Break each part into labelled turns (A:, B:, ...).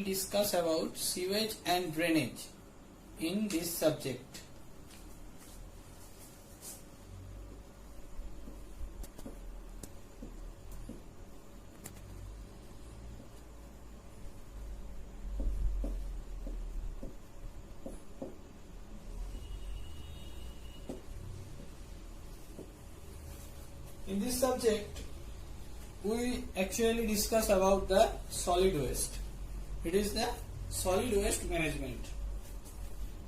A: discuss about sewage and drainage in this subject. In this subject, we actually discuss about the solid waste. It is the solid waste management.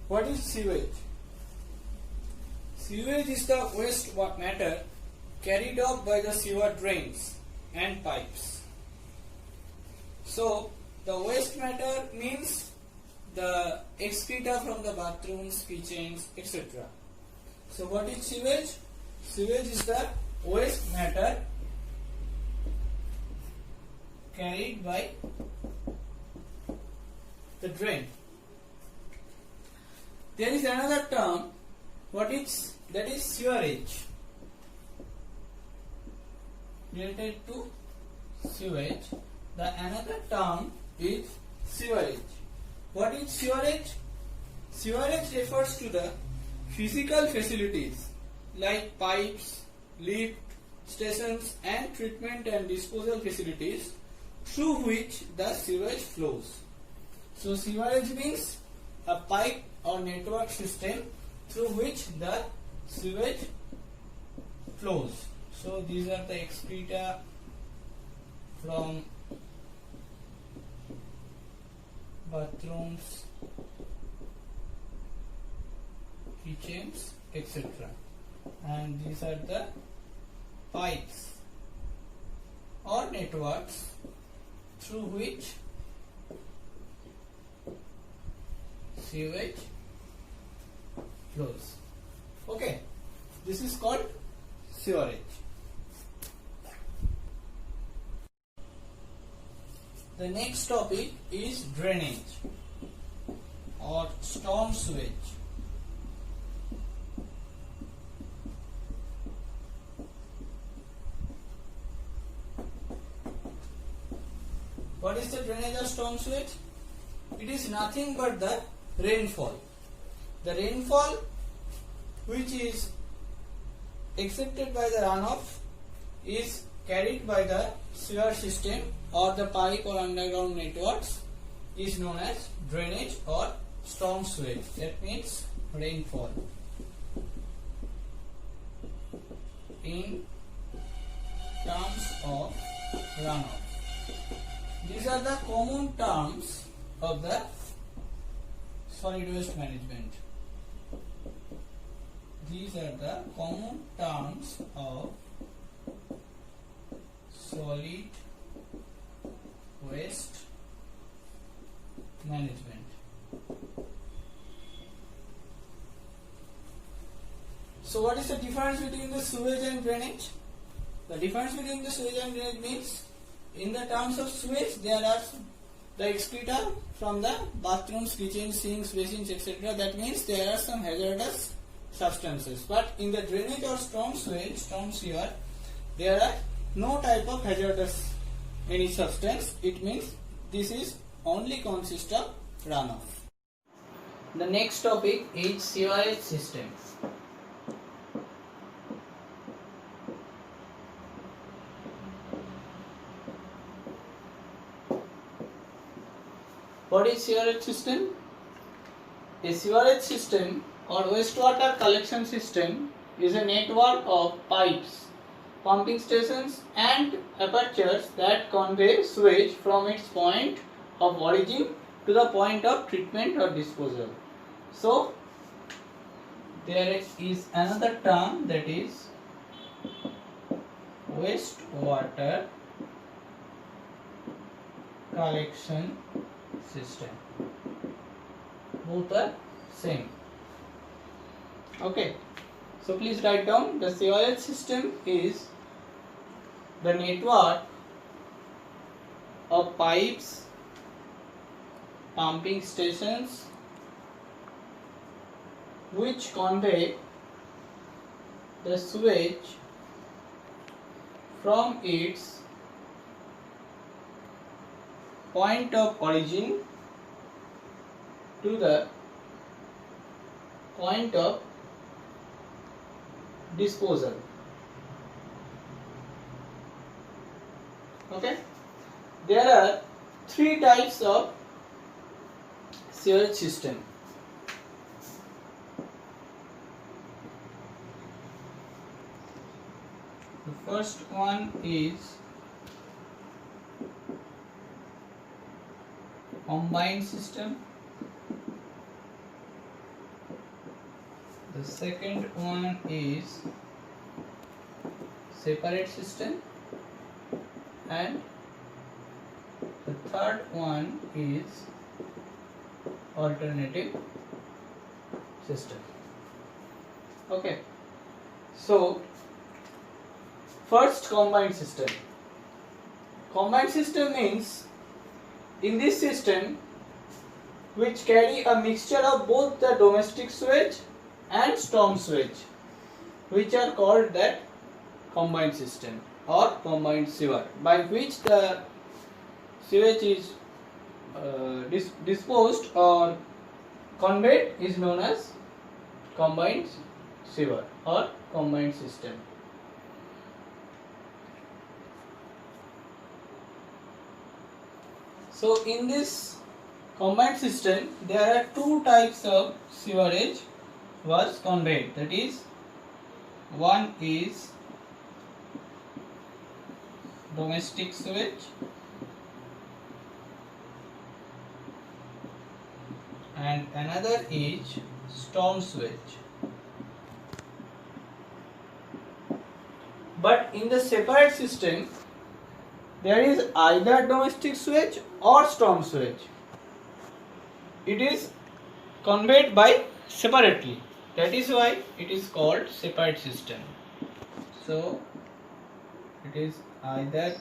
A: What is sewage? Sewage is the waste matter carried off by the sewer drains and pipes. So, the waste matter means the excreta from the bathrooms, kitchens, etc. So, what is sewage? Sewage is the waste matter carried by the drain. There is another term, that is sewerage. Related to sewage, the another term is sewerage. What is sewerage? Sewerage refers to the physical facilities like pipes, lift stations and treatment and disposal facilities through which the sewage flows. So sewerage means a pipe or network system through which the sewage flows. So these are the excreta from bathrooms, kitchens, etc. And these are the pipes or networks through which sewage flows. Okay, this is called sewerage. The next topic is drainage or storm sewage. What is the drainage or storm sewage? It is nothing but the rainfall. The rainfall which is accepted by the runoff is carried by the sewer system or the pipe or underground networks is known as drainage or storm sewage. That means rainfall. In terms of runoff. These are the common terms of the solid waste management. These are the common terms of solid waste management. So what is the difference between the sewage and drainage? The difference between the sewage and drainage means in the terms of sewage there are the excreta from the bathrooms, kitchens, sinks, basins, etc. That means there are some hazardous substances. But in the drainage or storm sewage, storm sewer, there are no type of hazardous any substance. It means this is only consist of runoff. The next topic is sewerage system. What is sewerage system? A sewerage system or wastewater collection system is a network of pipes, pumping stations and apertures that convey sewage from its point of origin to the point of treatment or disposal. So, there is another term, that is wastewater collection system. Both are same. Okay, so please write down, the sewerage system is the network of pipes, pumping stations which convey the sewage from its point of origin to the point of disposal. Okay, there are three types of sewage system. The first one is combined system. The second one is separate system, and the third one is alternative system. Okay, so first, combined system. Combined system means in this system which carry a mixture of both the domestic sewage and storm sewage, which are called that combined system or combined sewer, by which the sewage is disposed or conveyed is known as combined sewer or combined system. So in this combined system there are two types of sewerage was conveyed, that is, one is domestic sewage and another is storm sewage. But in the separate system there is either domestic sewage or storm sewage. It is conveyed by separately. That is why it is called separate system. So it is either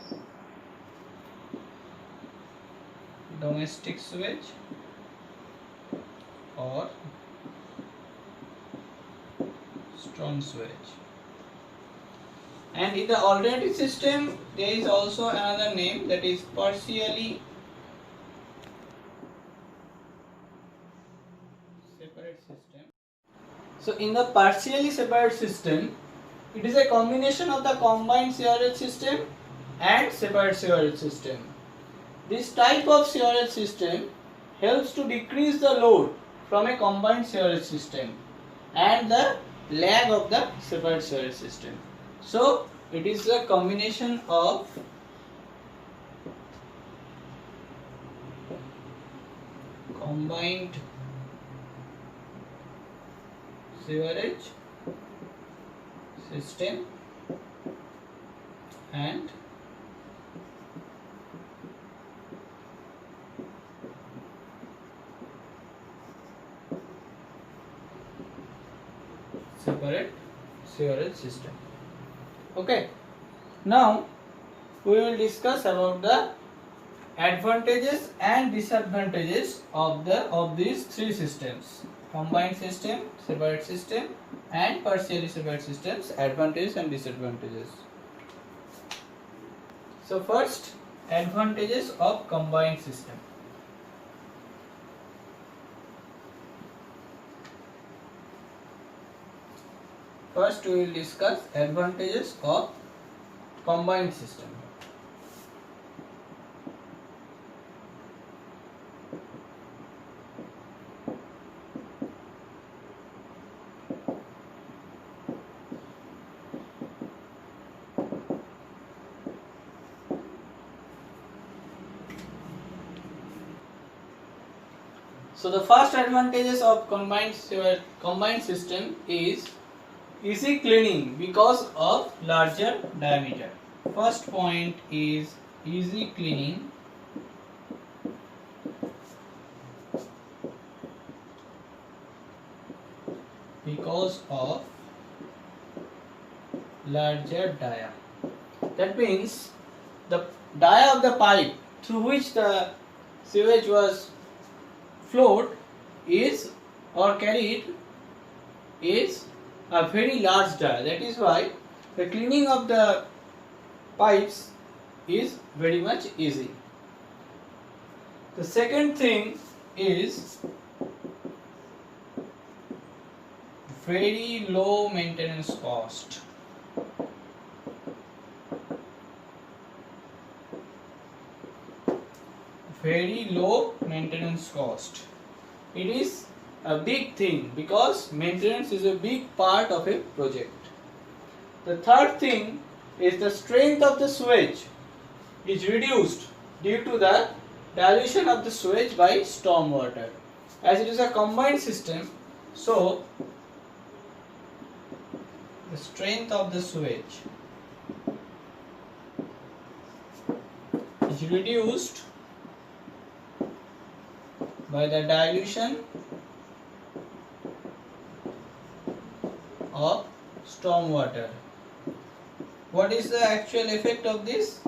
A: domestic sewage or storm sewage. And in the alternative system there is also another name, that is partially separate system. So in the partially separate system it is a combination of the combined sewerage system and separate sewerage system. This type of sewerage system helps to decrease the load from a combined sewerage system and the lag of the separate sewerage system. So it is a combination of combined sewerage system and separate sewerage system. Okay, now we will discuss about the advantages and disadvantages of these three systems: combined system, separate system and partially separate systems. Advantages and disadvantages. So first, advantages of combined system. First we will discuss advantages of combined system. So the first advantages of combined system is easy cleaning because of larger diameter. First point is easy cleaning because of larger dia. That means the dia of the pipe through which the sewage was flowed is or carried is a very large dia. That is why the cleaning of the pipes is very much easy. The second thing is very low maintenance cost. Very low maintenance cost. It is a big thing because maintenance is a big part of a project. The third thing is the strength of the sewage is reduced due to the dilution of the sewage by storm water. As it is a combined system, so the strength of the sewage is reduced by the dilution of storm water. What is the actual effect of this?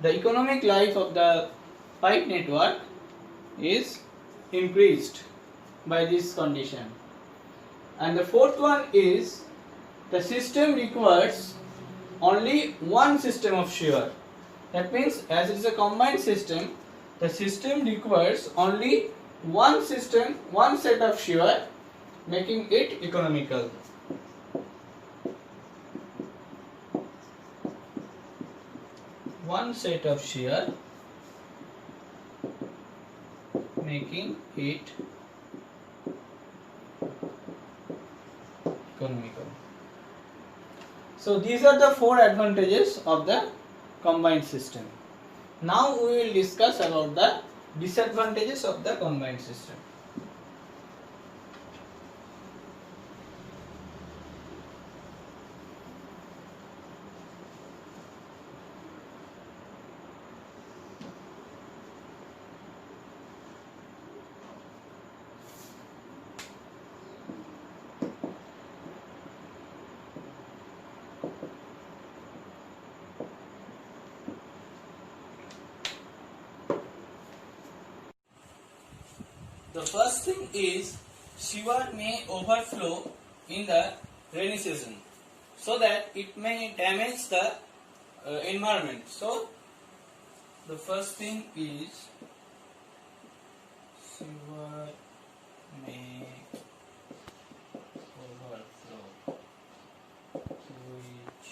A: The economic life of the pipe network is increased by this condition. And the fourth one is the system requires only one system of shear. That means as it is a combined system, the system requires only one system, one set of shear, making it economical. One set of shear, making it economical. So these are the four advantages of the combined system. Now we will discuss about the disadvantages of the combined system. The first thing is sewer may overflow in the rainy season so that it may damage the environment. So the first thing is sewer may overflow, which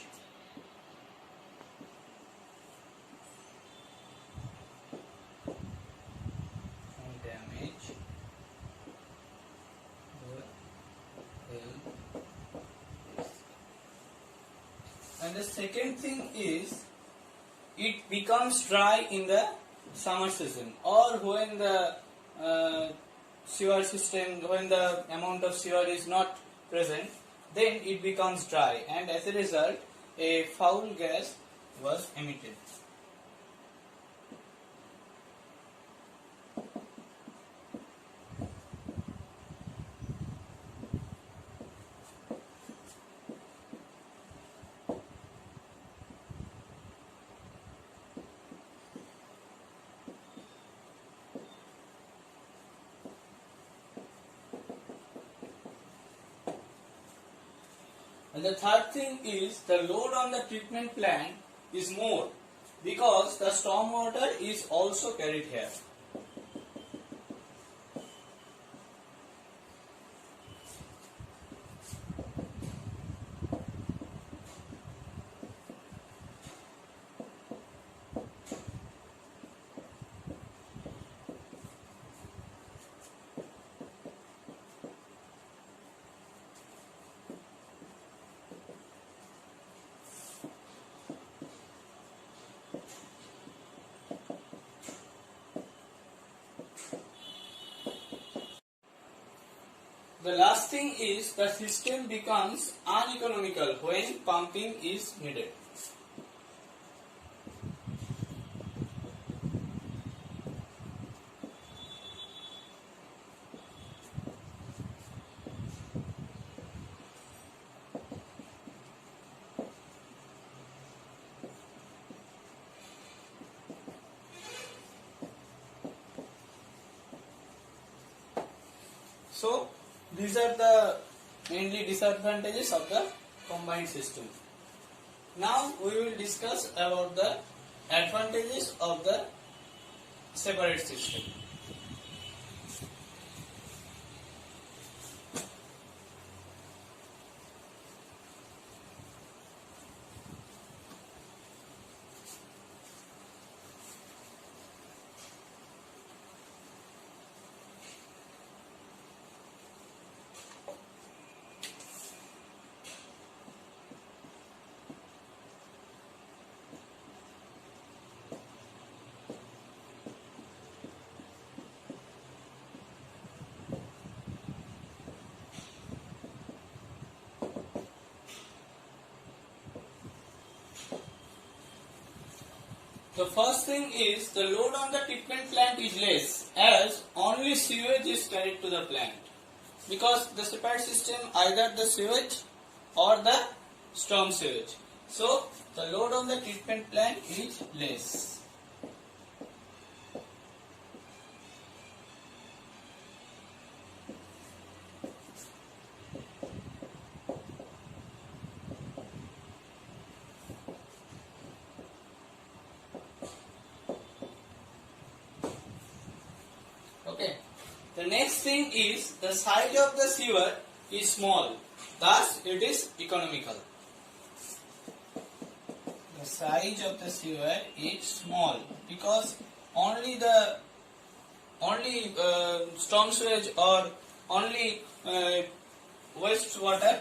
A: may damage and the second thing is it becomes dry in the summer season, or when the sewer system, when the amount of sewer is not present, then it becomes dry, and as a result a foul gas was emitted. And the third thing is the load on the treatment plant is more because the storm water is also carried here. The last thing is the system becomes uneconomical when pumping is needed. So these are the mainly disadvantages of the combined system. Now we will discuss about the advantages of the separate system. The first thing is the load on the treatment plant is less as only sewage is carried to the plant, because the separate system either the sewage or the storm sewage. So the load on the treatment plant is less. Okay. The next thing is the size of the sewer is small, thus it is economical. The size of the sewer is small because only storm sewage or only waste water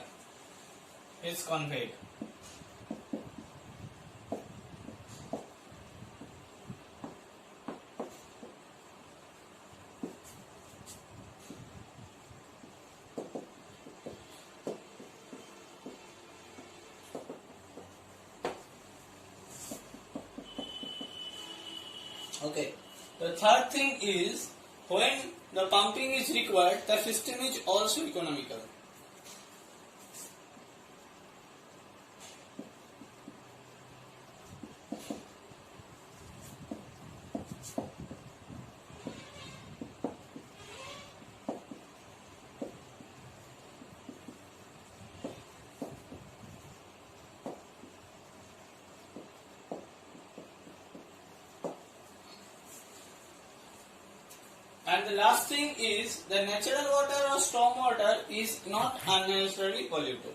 A: is conveyed. Okay. The third thing is when the pumping is required, the system is also economical. And the last thing is the natural water or storm water is not unnecessarily polluted.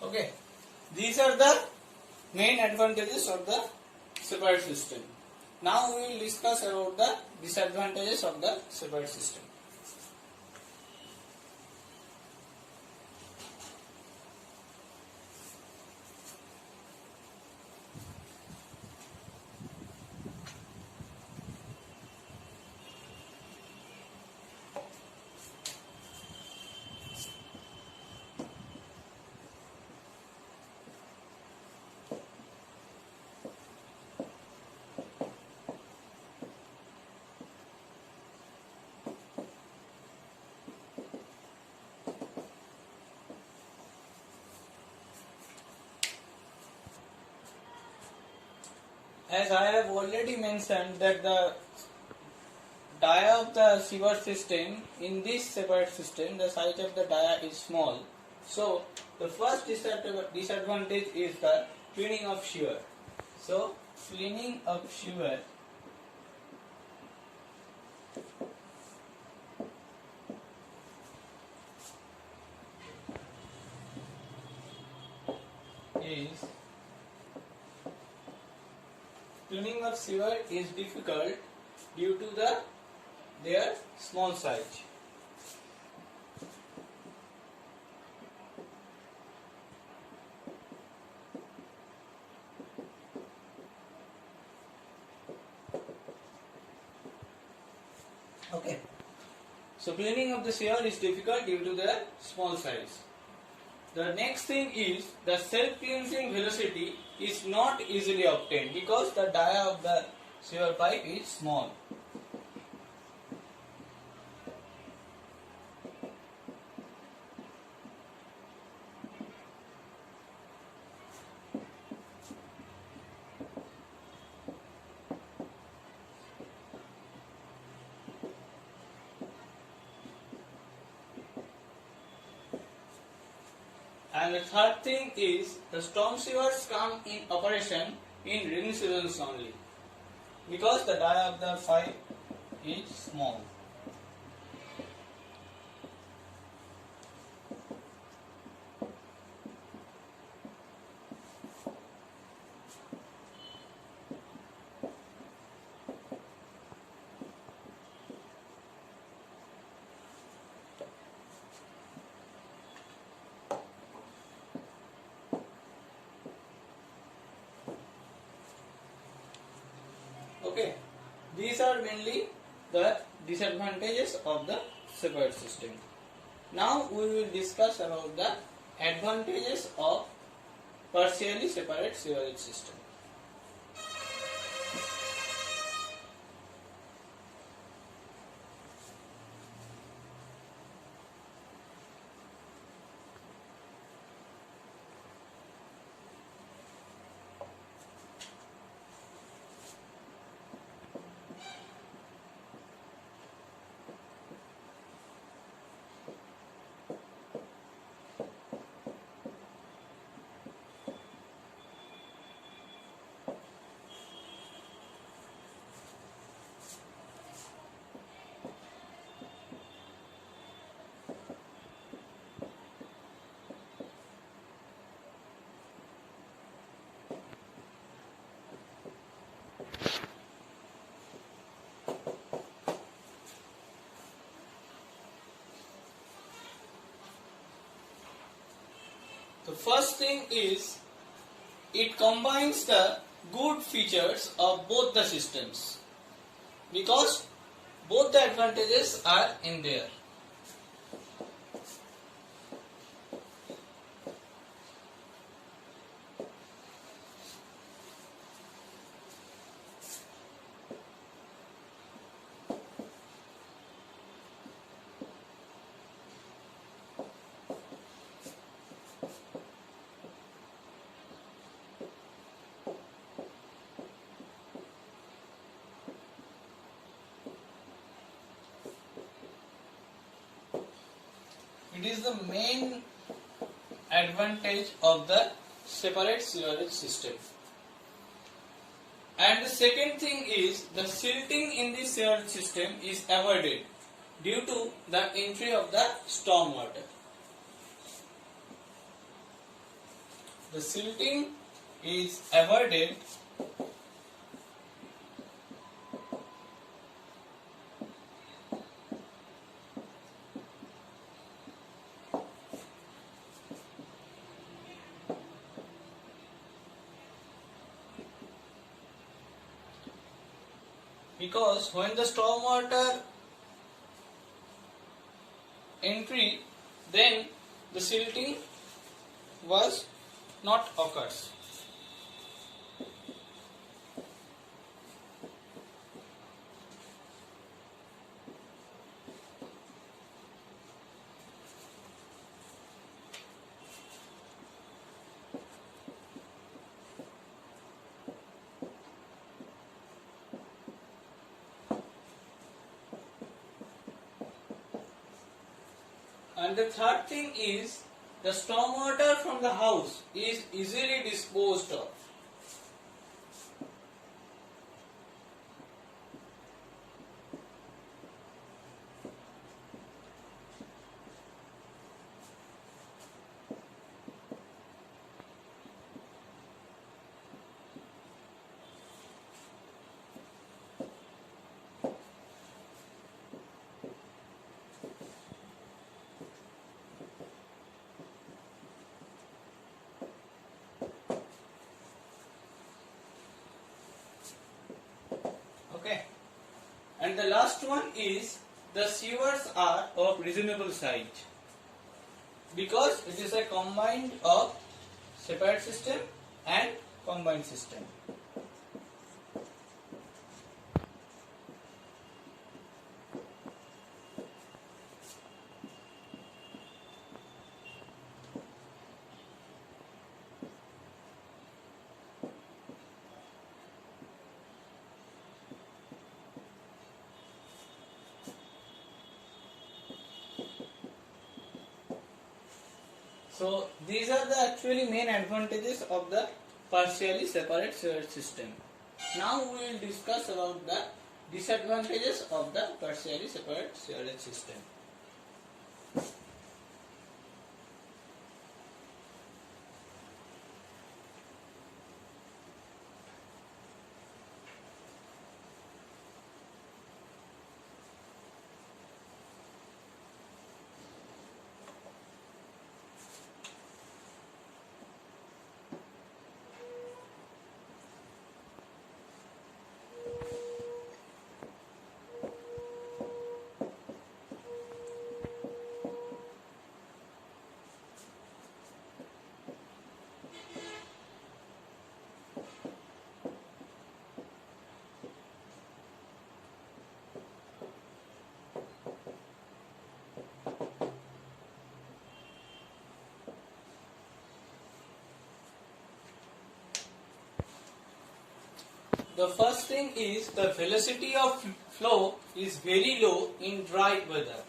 A: Okay. These are the main advantages of the separate system. Now we will discuss about the disadvantages of the separate system. As I have already mentioned that the dia of the sewer system, in this separate system, the size of the dia is small. So the first disadvantage is the cleaning of sewer. So cleaning of sewer is difficult due to their small size. Okay. So cleaning of the sewer is difficult due to their small size. The next thing is the self-cleansing velocity is not easily obtained because the dia of the sewer pipe is small. And the third thing is the storm sewers come in operation in rainy seasons only because the dia of the pipe is small. Okay, these are mainly the disadvantages of the separate system. Now we will discuss about the advantages of partially separate sewerage system. The first thing is it combines the good features of both the systems because both the advantages are in there. It is the main advantage of the separate sewerage system. And the second thing is the silting in the sewerage system is avoided due to the entry of the storm water. The silting is avoided because when the storm water entry, then the silting was not occurs. And the third thing is the stormwater from the house is easily disposed of. Okay. And the last one is the sewers are of reasonable size because it is a combined of separate system and combined system. So these are the actually main advantages of the partially separate sewage system. Now we will discuss about the disadvantages of the partially separate sewage system. The first thing is the velocity of flow is very low in dry weather.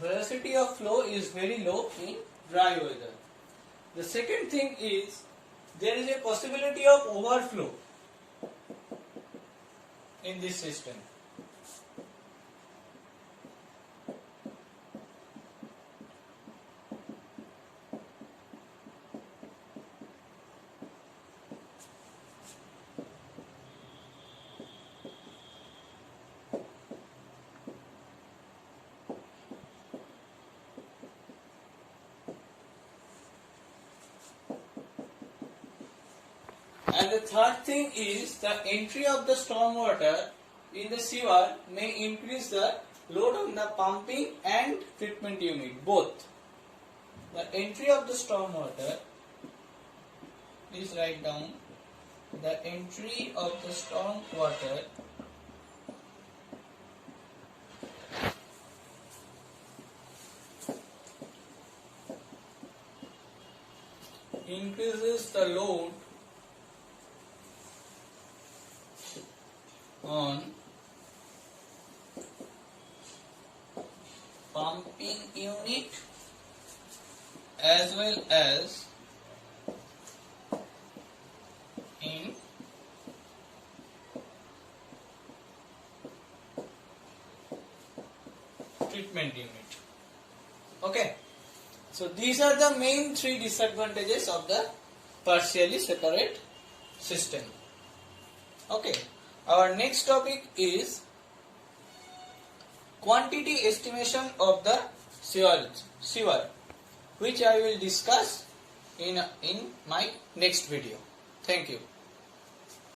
A: Velocity of flow is very low in dry weather. The second thing is there is a possibility of overflow in this system. And the third thing is the entry of the storm water in the sewer may increase the load on the pumping and treatment unit, both. The entry of the storm water, please write down, the entry of the storm water increases the load on pumping unit as well as in treatment unit. Okay, so these are the main three disadvantages of the partially separate system. Okay. Our next topic is quantity estimation of the sewer, which I will discuss in my next video. Thank you.